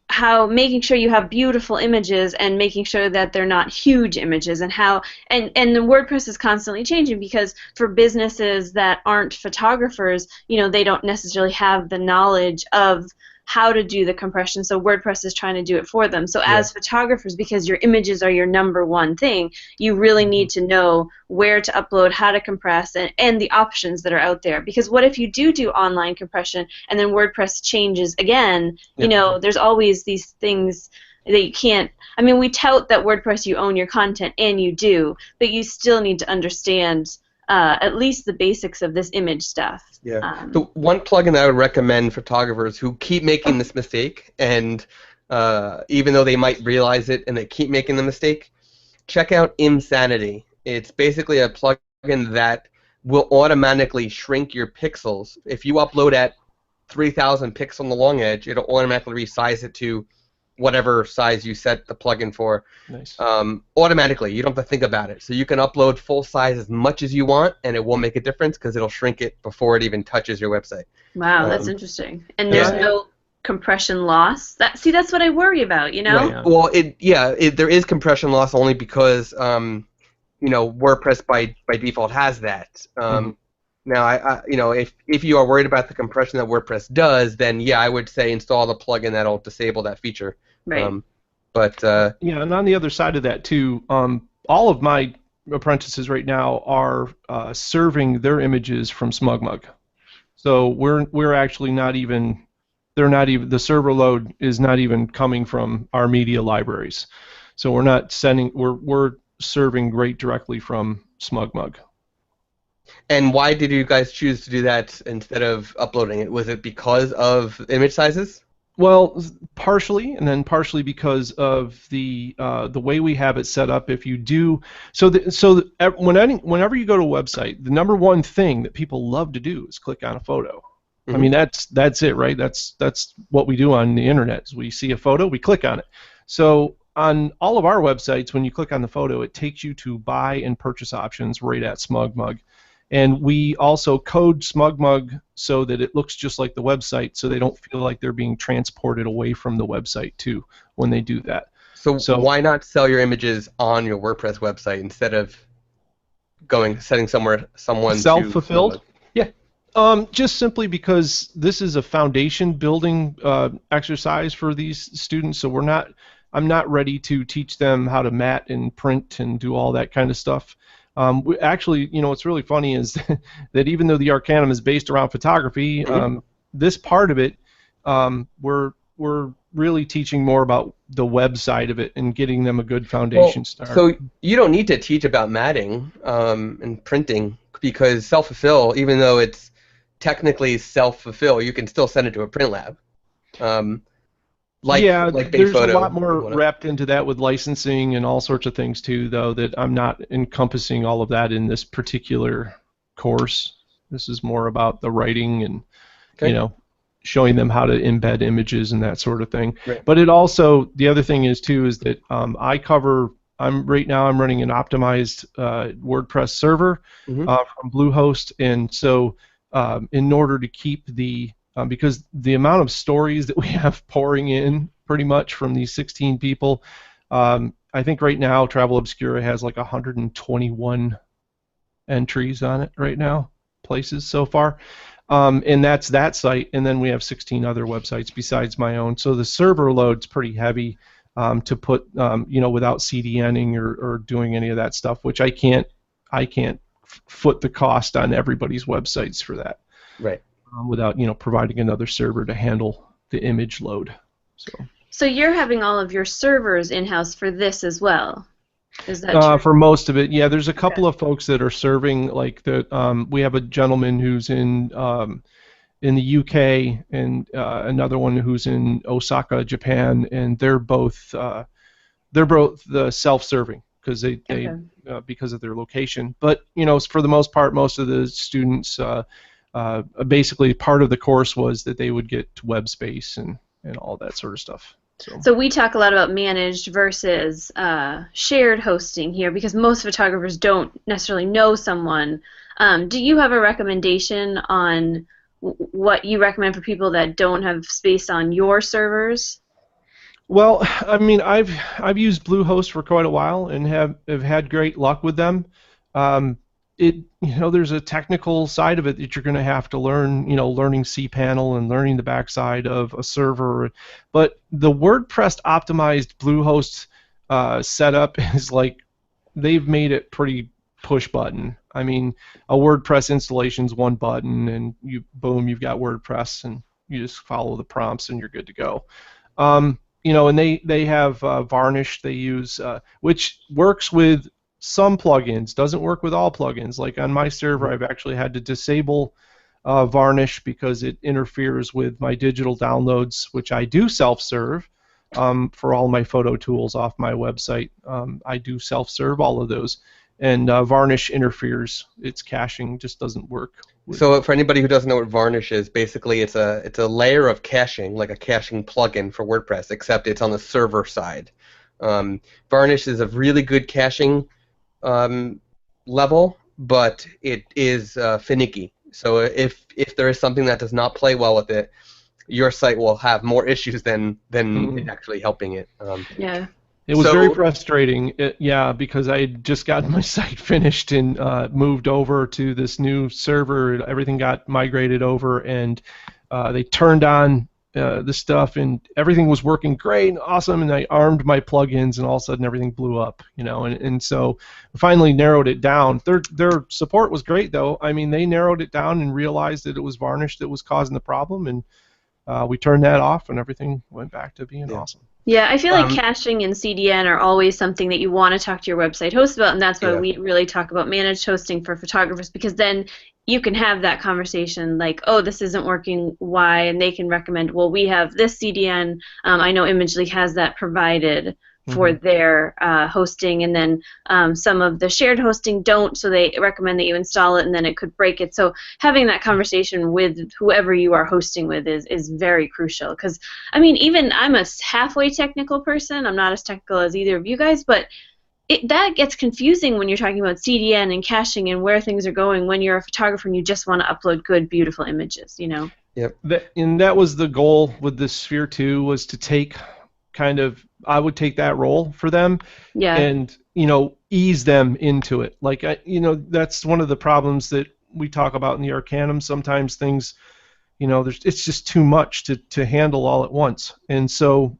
how making sure you have beautiful images and making sure that they're not huge images, and how and the WordPress is constantly changing, because for businesses that aren't photographers, they don't necessarily have the knowledge of how to do the compression, so WordPress is trying to do it for them. So as photographers, because your images are your number one thing, you really need to know where to upload, how to compress, and the options that are out there. Because what if you do online compression and then WordPress changes again? There's always these things that you can't. I mean, we tout that WordPress, you own your content, and you do, but you still need to understand at least the basics of this image stuff.
Yeah. The one plugin that I would recommend photographers who keep making this mistake, and even though they might realize it and they keep making the mistake, check out Insanity. It's basically a plugin that will automatically shrink your pixels. If you upload at 3,000 pixels on the long edge, it'll automatically resize it to whatever size you set the plugin for.
Nice.
Automatically. You don't have to think about it. So you can upload full size as much as you want, and it won't make a difference because it'll shrink it before it even touches your website.
Wow, that's interesting. And there's no compression loss. That's what I worry about,
Right. Well, there is compression loss only because WordPress by default has that. Now, if you are worried about the compression that WordPress does, then I would say install the plugin that'll disable that feature.
Right.
And on the other side of that too, all of my apprentices right now are serving their images from SmugMug. So we're actually not even. The server load is not even coming from our media libraries. So we're not sending. We're serving right directly from SmugMug.
And why did you guys choose to do that instead of uploading it? Was it because of image sizes?
Well, partially, and then partially because of the way we have it set up. If you do whenever you go to a website, the number one thing that people love to do is click on a photo. I mean, that's it, right? That's what we do on the internet. Is we see a photo, we click on it. So on all of our websites, when you click on the photo, it takes you to buy and purchase options right at SmugMug. And we also code SmugMug so that it looks just like the website, so they don't feel like they're being transported away from the website too when they do that.
So why not sell your images on your WordPress website instead of setting someone
self-fulfilled? Yeah. Just simply because this is a foundation building exercise for these students, so I'm not ready to teach them how to mat and print and do all that kind of stuff. Actually, what's really funny is that even though the Arcanum is based around photography, this part of it, we're really teaching more about the web side of it and getting them a good foundation start.
So you don't need to teach about matting and printing, because self-fulfill, even though it's technically self-fulfill, you can still send it to a print lab.
There's a lot more wrapped into that with licensing and all sorts of things too, though, that I'm not encompassing all of that in this particular course. This is more about the writing and showing them how to embed images and that sort of thing.
Right.
But it also, the other thing is too, is that I'm right now I'm running an optimized WordPress server from Bluehost, and so in order to keep because the amount of stories that we have pouring in pretty much from these 16 people, I think right now Travel Obscura has like 121 entries on it right now, places so far. And that's that site, and then we have 16 other websites besides my own. So the server load's pretty heavy to put, without CDNing or doing any of that stuff, which I can't foot the cost on everybody's websites for that.
Right.
Without providing another server to handle the image load.
So you're having all of your servers in-house for this as well. Is that true?
For most of it, yeah. There's a couple of folks that are serving, like we have a gentleman who's in the UK and another one who's in Osaka, Japan, and they're both the self-serving because they because of their location. But for the most part, most of the students. Basically, part of the course was that they would get web space and all that sort of stuff.
So we talk a lot about managed versus shared hosting here, because most photographers don't necessarily know someone. Do you have a recommendation on what you recommend for people that don't have space on your servers?
Well, I mean, I've used Bluehost for quite a while and have had great luck with them. There's a technical side of it that you're going to have to learn, learning cPanel and learning the backside of a server. But the WordPress optimized Bluehost setup is like, they've made it pretty push button. I mean, a WordPress installation's one button, and you've got WordPress, and you just follow the prompts and you're good to go. And they have Varnish they use, which works with some plugins, doesn't work with all plugins. Like on my server, I've actually had to disable Varnish because it interferes with my digital downloads, which I do self-serve for all my photo tools off my website. I do self-serve all of those, and Varnish interferes. Its caching just doesn't work.
So for anybody who doesn't know what Varnish is, basically it's a layer of caching, like a caching plugin for WordPress, except it's on the server side. Varnish is a really good caching level, but it is finicky. So if there is something that does not play well with it, your site will have more issues than it actually helping it.
Yeah.
It was very frustrating, because I had just gotten my site finished and moved over to this new server. Everything got migrated over, and they turned on the stuff, and everything was working great and awesome, and I armed my plugins, and all of a sudden everything blew up, and so we finally narrowed it down. Their support was great, though. I mean, they narrowed it down and realized that it was Varnish that was causing the problem, and we turned that off, and everything went back to being awesome.
Yeah, I feel like caching and CDN are always something that you want to talk to your website host about, and that's why we really talk about managed hosting for photographers, because then you can have that conversation like, oh, this isn't working, why? And they can recommend, well, we have this CDN. I know Imagely has that provided for their hosting, and then some of the shared hosting don't, so they recommend that you install it, and then it could break it. So having that conversation with whoever you are hosting with is very crucial, because, I mean, even I'm a halfway technical person. I'm not as technical as either of you guys, but that gets confusing when you're talking about CDN and caching and where things are going when you're a photographer and you just want to upload good, beautiful images, you know?
Yep.
And that was the goal with the Sphere 2, was to take I would take that role for them and, ease them into it. Like, that's one of the problems that we talk about in the Arcanum. Sometimes things, it's just too much to handle all at once. And so,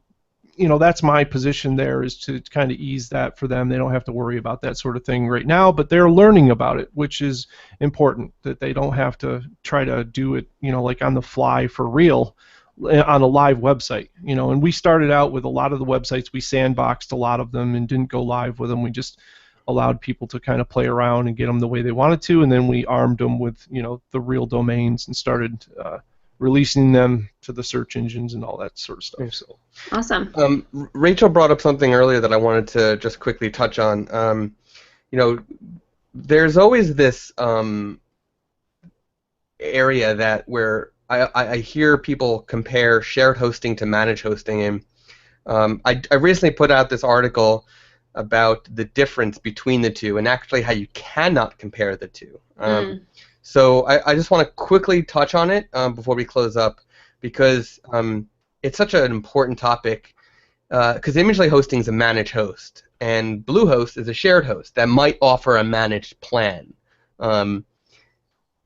that's my position there, is to kind of ease that for them. They don't have to worry about that sort of thing right now, but they're learning about it, which is important, that they don't have to try to do it, like on the fly for real on a live website, and we started out with a lot of the websites, we sandboxed a lot of them and didn't go live with them. We just allowed people to kind of play around and get them the way they wanted to, and then we armed them with, the real domains and started releasing them to the search engines and all that sort of stuff. So
awesome.
Rachel brought up something earlier that I wanted to just quickly touch on. There's always this area where I hear people compare shared hosting to managed hosting, and I recently put out this article about the difference between the two and actually how you cannot compare the two. So I just want to quickly touch on it before we close up, because it's such an important topic, because Imagely hosting is a managed host, and Bluehost is a shared host that might offer a managed plan.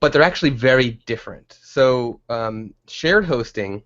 But they're actually very different. So shared hosting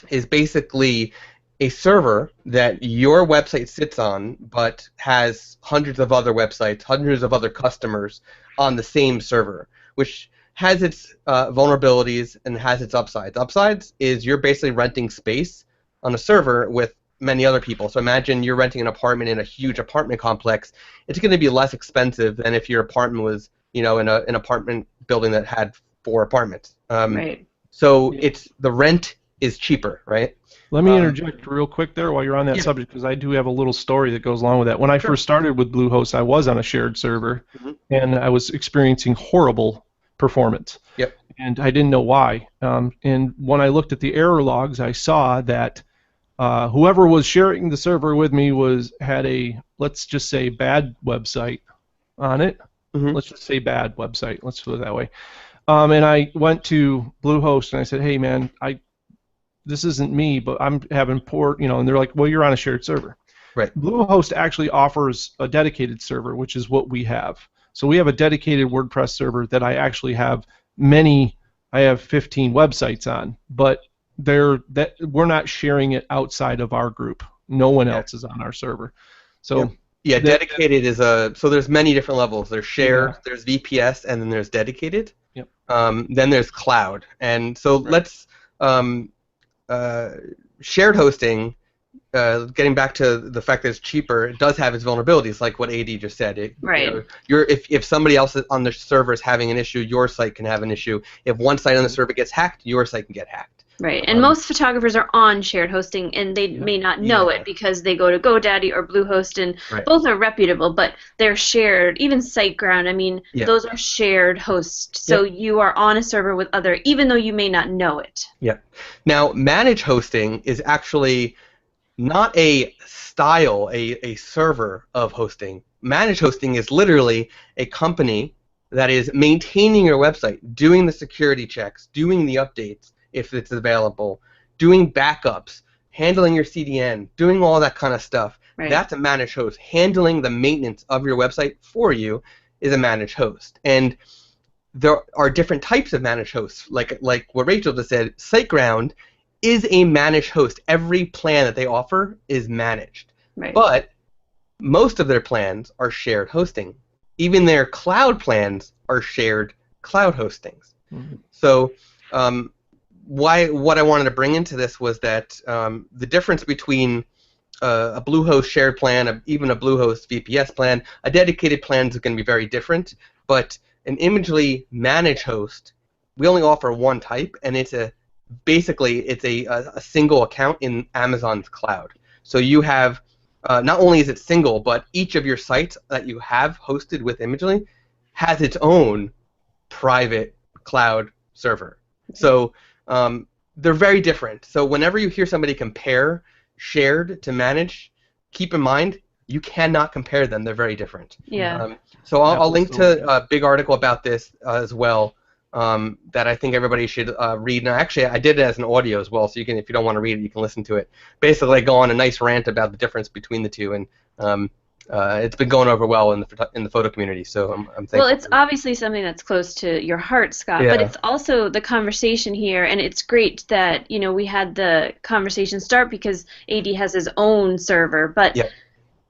is basically a server that your website sits on, but has hundreds of other websites, hundreds of other customers on the same server, which has its vulnerabilities and has its upsides. Upsides is you're basically renting space on a server with many other people. So imagine you're renting an apartment in a huge apartment complex. It's going to be less expensive than if your apartment was, in an apartment building that had 4 apartments.
Right.
So the rent is cheaper, right?
Let me interject real quick there while you're on that subject, because I do have a little story that goes along with that. When I first started with Bluehost, I was on a shared server, and I was experiencing horrible performance.
Yep.
And I didn't know why. And when I looked at the error logs, I saw that whoever was sharing the server with me had a, let's just say, bad website on it. Let's just say bad website. Let's put it that way. And I went to Bluehost and I said, hey, man, this isn't me, but I'm having poor, and they're like, well, you're on a shared server.
Right.
Bluehost actually offers a dedicated server, which is what we have. So we have a dedicated WordPress server that I actually have I have 15 websites on, but we're not sharing it outside of our group. No one else is on our server. So
dedicated is so there's many different levels. There's shared, there's VPS, and then there's dedicated.
Yep.
Then there's cloud. And so let's shared hosting, getting back to the fact that it's cheaper, it does have its vulnerabilities, like what AD just said. If somebody else on the server is having an issue, your site can have an issue. If one site on the server gets hacked, your site can get hacked.
Right, and most photographers are on shared hosting, and they may not know it because they go to GoDaddy or Bluehost, and both are reputable, but they're shared. Even SiteGround, I mean, those are shared hosts, so you are on a server with other, even though you may not know it. Yeah.
Now, managed hosting is actually not a style, a server of hosting. Managed hosting is literally a company that is maintaining your website, doing the security checks, doing the updates, if it's available, doing backups, handling your CDN, doing all that kind of stuff. Right. That's a managed host. Handling the maintenance of your website for you is a managed host. And there are different types of managed hosts. Like what Rachel just said, SiteGround is a managed host. Every plan that they offer is managed. Right. But most of their plans are shared hosting. Even their cloud plans are shared cloud hostings. So what I wanted to bring into this was that the difference between a Bluehost shared plan, even a Bluehost VPS plan, a dedicated plan is going to be very different. But an Imagely managed host, we only offer one type, and it's basically a single account in Amazon's cloud. So you have not only is it single, but each of your sites that you have hosted with Imagely has its own private cloud server. So they're very different. So whenever you hear somebody compare shared to managed, keep in mind you cannot compare them. They're very different.
Yeah.
So I'll link to a big article about this as well that I think everybody should read. And actually, I did it as an audio as well, so you can, if you don't want to read it, you can listen to it. Basically, I go on a nice rant about the difference between the two, and it's been going over well in the photo community. So I'm thankful.
Well, it's obviously something that's close to your heart, Scott, but it's also the conversation here, and it's great that we had the conversation start because AD has his own server, but. Yeah.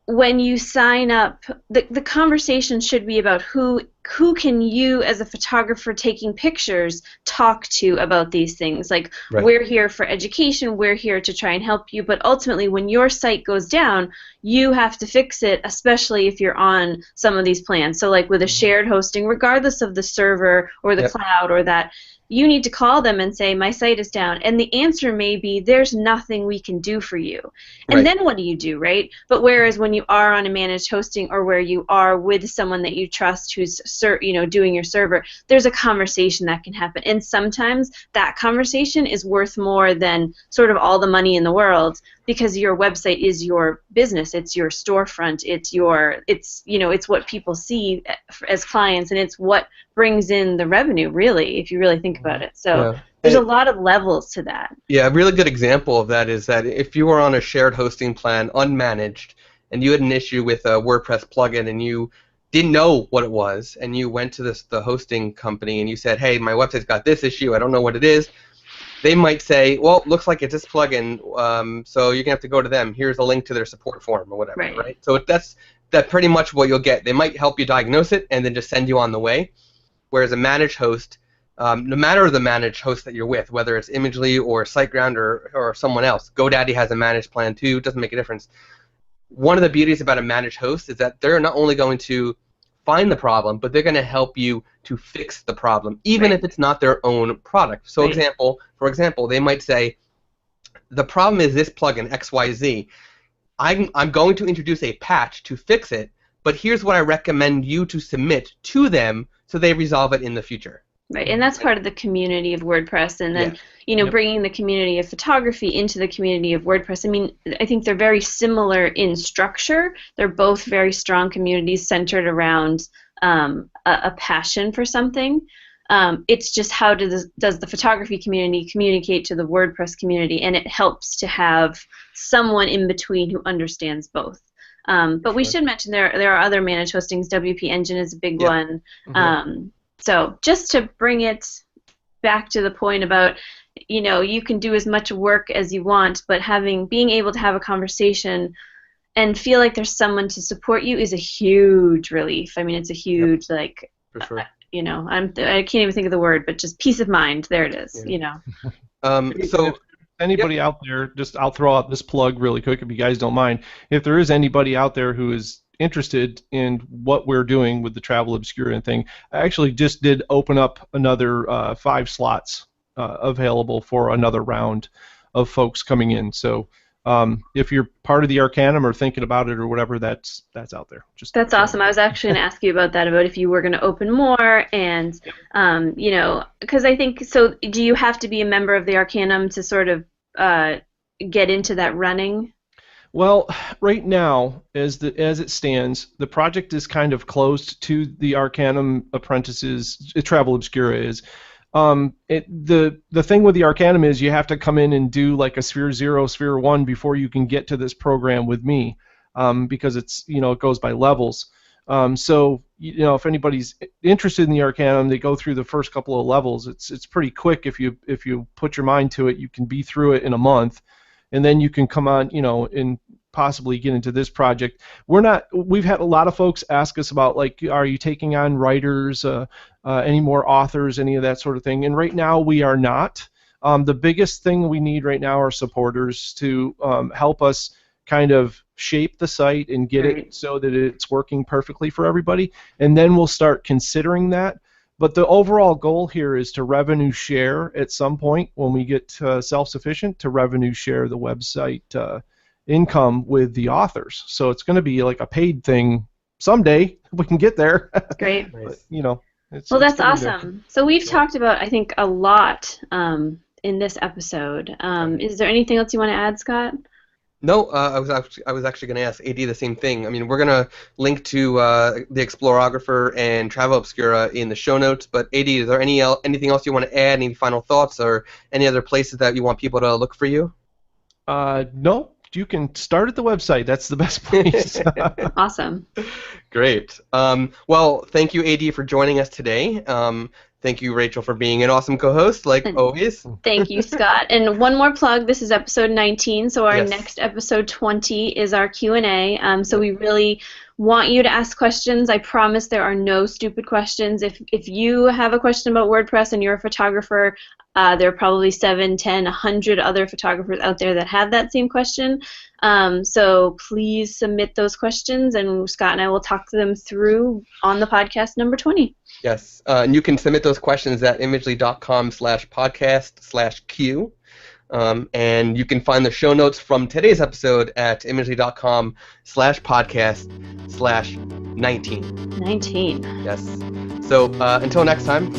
When you sign up, the conversation should be about who can you, as a photographer taking pictures, talk to about these things. Like, we're here for education, we're here to try and help you, but ultimately when your site goes down, you have to fix it, especially if you're on some of these plans. So like with a shared hosting, regardless of the server or the cloud or that, you need to call them and say, my site is down. And the answer may be, there's nothing we can do for you. And then what do you do, right? But whereas when you are on a managed hosting or where you are with someone that you trust who's doing your server, there's a conversation that can happen. And sometimes that conversation is worth more than sort of all the money in the world, because your website is your business, it's your storefront, it's what people see as clients, and it's what brings in the revenue, really, if you really think about it. So there's a lot of levels to that.
Yeah, a really good example of that is that if you were on a shared hosting plan, unmanaged, and you had an issue with a WordPress plugin and you didn't know what it was, and you went to the hosting company and you said, hey, my website's got this issue, I don't know what it is, they might say, well, it looks like it's this plugin, so you're going to have to go to them. Here's a link to their support form or whatever, right? So that's pretty much what you'll get. They might help you diagnose it and then just send you on the way, whereas a managed host, no matter the managed host that you're with, whether it's Imagely or SiteGround or someone else, GoDaddy has a managed plan too, it doesn't make a difference. One of the beauties about a managed host is that they're not only going to find the problem, but they're going to help you to fix the problem, even if it's not their own product. So for example, they might say, the problem is this plugin, XYZ. I'm going to introduce a patch to fix it, but here's what I recommend you to submit to them so they resolve it in the future.
Right, and that's part of the community of WordPress, and then bringing the community of photography into the community of WordPress. I mean, I think they're very similar in structure. They're both very strong communities centered around a passion for something. It's just how does the photography community communicate to the WordPress community, and it helps to have someone in between who understands both. But we should mention there are other managed hostings. WP Engine is a big one. So just to bring it back to the point about, you can do as much work as you want, but being able to have a conversation and feel like there's someone to support you is a huge relief. I mean, it's a huge,
For sure.
I can't even think of the word, but just peace of mind. There it is,
So
anybody out there, I'll throw out this plug really quick if you guys don't mind. If there is anybody out there who is interested in what we're doing with the Travel Obscura thing, I actually just did open up another 5 slots available for another round of folks coming in. So if you're part of the Arcanum or thinking about it or whatever, that's out there.
That's awesome. I was actually going to ask you about that, about if you were going to open more, and because I think, so do you have to be a member of the Arcanum to sort of get into that running?
Well, right now, as it stands, the project is kind of closed to the Arcanum apprentices. Travel Obscura is. The thing with the Arcanum is you have to come in and do like a Sphere 0, Sphere 1 before you can get to this program with me, because it's it goes by levels. So if anybody's interested in the Arcanum, they go through the first couple of levels. It's pretty quick if you put your mind to it. You can be through it in a month. And then you can come on, and possibly get into this project. We've had a lot of folks ask us about, like, are you taking on writers, any more authors, any of that sort of thing? And right now we are not. The biggest thing we need right now are supporters to help us kind of shape the site and get it so that it's working perfectly for everybody, and then we'll start considering that. But the overall goal here is to revenue share at some point when we get self-sufficient, to revenue share the website income with the authors. So it's going to be like a paid thing someday. We can get there.
Great.
But, you know,
well, that's awesome. So we've talked about, I think, a lot in this episode. Is there anything else you want to add, Scott?
No, I was actually going to ask AD the same thing. I mean, we're going to link to TheExplorographer and Travel Obscura in the show notes. But AD, is there anything else you want to add? Any final thoughts, or any other places that you want people to look for you?
No. You can start at the website. That's the best place.
Awesome.
Great. Well, thank you, AD, for joining us today. Thank you, Rachel, for being an awesome co-host, like always.
Thank you, Scott. And one more plug. This is episode 19, so our next episode 20 is our Q&A. So we really want you to ask questions. I promise there are no stupid questions. If you have a question about WordPress and you're a photographer, there are probably 7, 10, 100 other photographers out there that have that same question. So please submit those questions, and Scott and I will talk them through on the podcast number 20.
Yes, and you can submit those questions at imagely.com/podcast/Q. And you can find the show notes from today's episode at imagely.com/podcast/19.
19.
Yes. So until next time.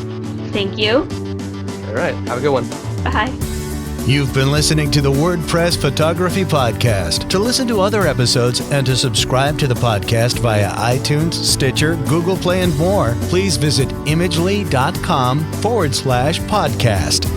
Thank you.
All right. Have a good one.
Bye.
You've been listening to the WordPress Photography Podcast. To listen to other episodes and to subscribe to the podcast via iTunes, Stitcher, Google Play, and more, please visit imagely.com/podcast.